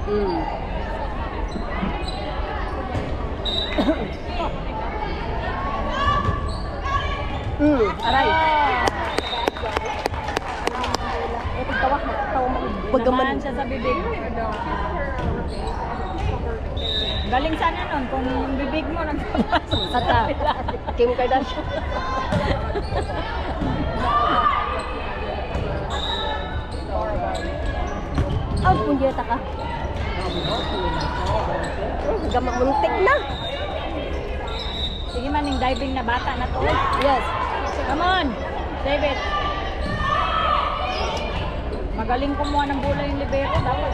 Aray. Pagkaman siya sa bibig. Galing sana nun kung yung bibig mo nagpapasok sa kabila. Kim Kardashian. Punyeta ka. Gamak muntik na. Sige man, yung diving na bata na to. Yes. Come on, save it. Magaling kumuha ng bola yung libero dapat.